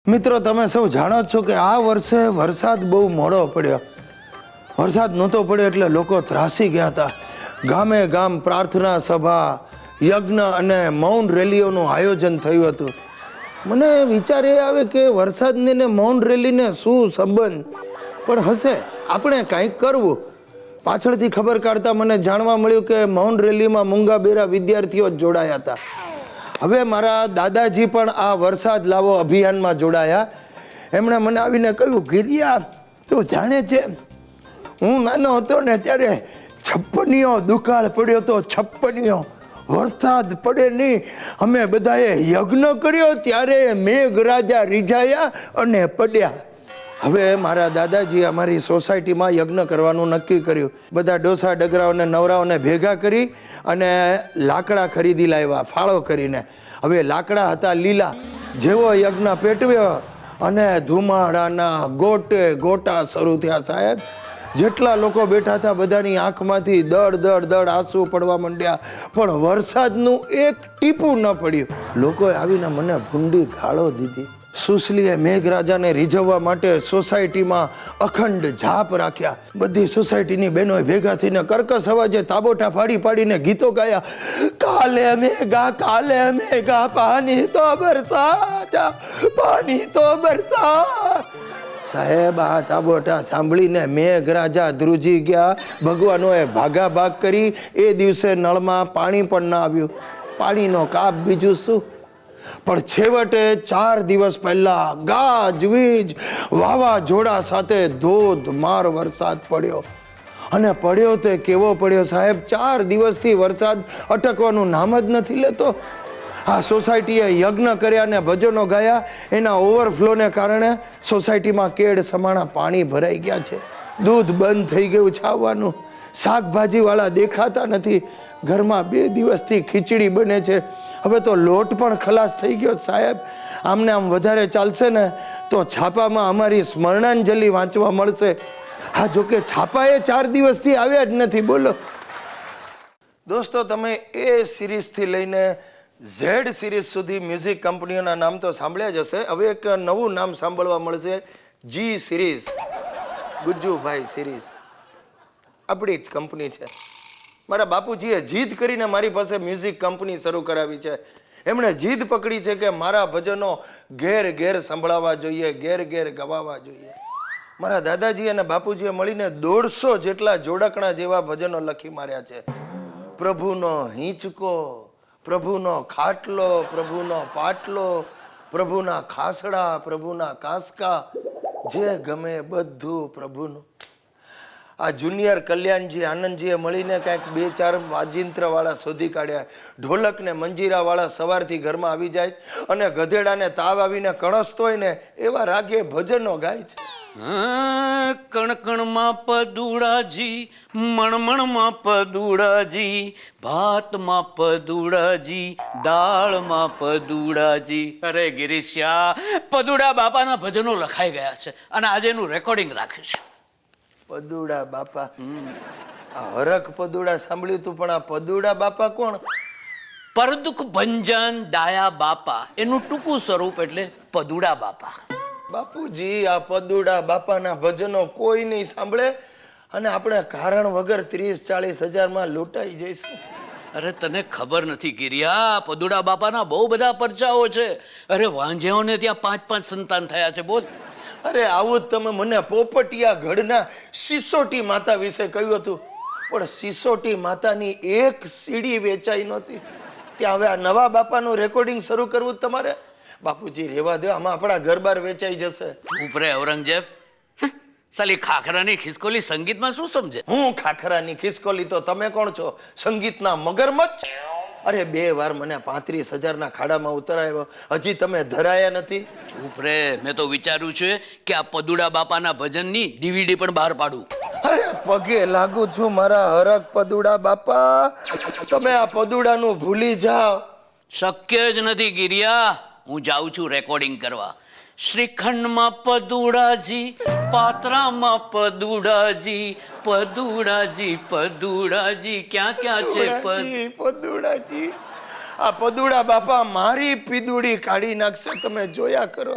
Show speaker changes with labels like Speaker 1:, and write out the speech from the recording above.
Speaker 1: મિત્રો તમે સૌ જાણો છો કે આ વર્ષે વરસાદ બહુ મોડો પડ્યો. વરસાદ નહોતો પડ્યો એટલે લોકો ત્રાસી ગયા હતા. ગામે ગામ પ્રાર્થના સભા, યજ્ઞ અને મૌન રેલીઓનું આયોજન થયું હતું. મને વિચાર એ આવે કે વરસાદને ને મૌન રેલીને શું સંબંધ પણ હશે, આપણે કાંઈક કરવું. પાછળથી ખબર કાઢતા મને જાણવા મળ્યું કે મૌન રેલીમાં મૂંગા બેરા વિદ્યાર્થીઓ જ જોડાયા હતા. હવે મારા દાદાજી પણ આ વરસાદ લાવો અભિયાનમાં જોડાયા. એમણે મને આવીને કહ્યું, ગિરિયા તું જાણે છે, હું નાનો હતો ને ત્યારે છપ્પનિયો દુકાળ પડ્યો તો છપ્પનિયો વરસાદ પડે નહીં, અમે બધાએ યજ્ઞ કર્યો ત્યારે મેઘરાજા રીઝાયા અને પડ્યા. હવે મારા દાદાજી અમારી સોસાયટીમાં યજ્ઞ કરવાનું નક્કી કર્યું. બધા ડોસા ડગરાઓને નવરાઓને ભેગા કરી અને લાકડા ખરીદી લાવ્યા ફાળો કરીને. હવે લાકડા હતા લીલા. જેવો યજ્ઞ પેટવ્યો અને ધુમાડાના ગોટે ગોટા શરૂ થયા. સાહેબ, જેટલા લોકો બેઠા હતા બધાની આંખમાંથી દડ દડ દડ આંસુ પડવા માંડ્યા, પણ વરસાદનું એક ટીપું ન પડ્યું. લોકોએ આવીને મને ભૂંડી ગાળો દીધી. સુશલીએ મેઘરાજાને રીઝવવા માટે સોસાયટીમાં અખંડ જાપ રાખ્યા. બધી સોસાયટીની બહેનોએ ભેગા થઈને કર્કશ અવાજે તાબોટા પાડી પાડીને ગીતો ગાયા. કાલે મેઘા પાણી તો બરસા, પાણી તો બરસા. સાહેબ, આ તાબોટા સાંભળીને મેઘરાજા ધ્રુજી ગયા. ભગવાનોએ ભાગા ભાગ કરી. એ દિવસે નળમાં પાણી પણ ના આવ્યું. પાણીનો કાપ બીજું શું. પણ છેવટે 4 દિવસ પહેલા ગાજવીજ વાવાઝોડા સાથે ધોધમાર વરસાદ પડ્યો. અને પડ્યો તો કેવો પડ્યો સાહેબ, 4 દિવસથી વરસાદ અટકવાનું નામ જ નથી લેતો. આ સોસાયટીએ યજ્ઞ કર્યા ને ભજનો ગાયા. એના ઓવરફ્લોને કારણે સોસાયટીમાં કેડ સમાણા પાણી ભરાઈ ગયા છે. દૂધ બંધ થઈ ગયું છાવવાનું. શાકભાજીવાળા દેખાતા નથી. ઘરમાં 2 દિવસથી ખીચડી બને છે. હવે તો લોટ પણ ખલાસ થઈ ગયો સાહેબ. આમને આમ વધારે ચાલશે ને તો છાપામાં અમારી સ્મરણાંજલિ વાંચવા મળશે. હા, જોકે છાપાએ 4 દિવસથી આવ્યા જ નથી. બોલો દોસ્તો, તમે એ સિરીઝથી લઈને ઝેડ સિરીઝ સુધી મ્યુઝિક કંપનીઓના નામ તો સાંભળ્યા જ હશે. હવે એક નવું નામ સાંભળવા મળશે, જી સિરીઝ. ગુજ્જુભાઈ સિરીઝ આપણી જ કંપની છે. મારા બાપુજીએ જીદ કરીને મારી પાસે મ્યુઝિક કંપની શરૂ કરાવી છે. એમણે જીદ પકડી છે કે મારા ભજનો ઘેર ઘેર સંભળાવવા જોઈએ, ઘેર ઘેર ગવાવા જોઈએ. મારા દાદાજી અને બાપુજીએ મળીને 150 જેટલા જોડકણા જેવા ભજનો લખી માર્યા છે. પ્રભુનો હિંચકો, પ્રભુનો ખાટલો, પ્રભુનો પાટલો, પ્રભુના ખાસડા, પ્રભુના કાંસકા, જે ગમે બધું પ્રભુનું. આ જુનિયર કલ્યાણજી આનંદજીએ મળીને કાંઈક 2-4 વાજિંત્રવાળા શોધી કાઢ્યા. ઢોલક ને મંજીરાવાળા સવારથી ઘરમાં આવી જાય અને ગધેડાને તાવ આવીને કણસતો હોય ને એવા રાગે ભજનો ગાય છે.
Speaker 2: કણકણમાં પદુડાજી, મણમણમાં પદુડાજી, ભાતમાં પદુડાજી, દાળમાં પદુડાજી. અરે ગિરીશ્યા, પદુડા બાપાના ભજનો લખાઈ ગયા છે અને આજે એનું રેકોર્ડિંગ રાખ્યું છે.
Speaker 1: પદુડા બાપા, આ હરખ પદુડા સાંભળ્યું તું, પણ આ પદુડા બાપા કોણ?
Speaker 2: પરદુખ ભંજન ડાયા બાપા, એનું ટૂંકું સ્વરૂપ એટલે પદુડા બાપા.
Speaker 1: બાપુજી, આ પદુડા બાપાના ભજનો કોઈ નહીં સાંભળે અને આપણે કારણ વગર 30-40 હજારમાં લૂંટાઈ જઈશું.
Speaker 2: અરે તને ખબર નથી ગિરિયા, પદુડા બાપાના બહુ બધા પરચાઓ છે. અરે વાંઝેઓને ત્યાં 5-5 સંતાન થયા છે. બોલ.
Speaker 1: અરે આવું જ તમે મને પોપટિયા ગઢના સિસોટી માતા વિશે કહ્યું હતું, પણ સિસોટી માતાની એક સીડી વેચાઈ નહોતી. ત્યાં હવે આ નવા બાપાનું રેકોર્ડિંગ શરૂ કરવું તમારે. બાપુજી રહેવા દો, આમાં આપણા ઘર-બાર વેચાઈ જશે.
Speaker 2: ચૂપ રે ઔરંગઝેબ. સાલી ખાખરાની ખિસકોલી સંગીતમાં શું સમજે?
Speaker 1: હું ખાખરાની ખિસકોલી તો તમે કોણ છો? સંગીતના મગરમચ્છ. અરે 2 વાર મને 35,000ના ખાડામાં ઉતરાયો, હજી તમે ધરાયા નથી.
Speaker 2: ચૂપ રે, મેં તો વિચાર્યું છે કે આ પદુડા બાપાના ભજનની DVD પણ બહાર પાડું.
Speaker 1: અરે પગે લાગુ છું મારા હરખ પદુડા બાપા, તમે આ પદુડાનું ભૂલી જાઓ.
Speaker 2: શક્ય જ નથી ગિરિયા. હું જાઉં છું રેકોર્ડિંગ કરવા. શ્રીખંડમાં પદુડાજી, પાત્રામાં પદુડાજી, પદુડાજી પદુડાજી, ક્યાં ક્યાં છે
Speaker 1: પદુડાજી? આ પદુડા બાપા મારી પીદુડી કાઢી નાખશે, તમે જોયા કરો.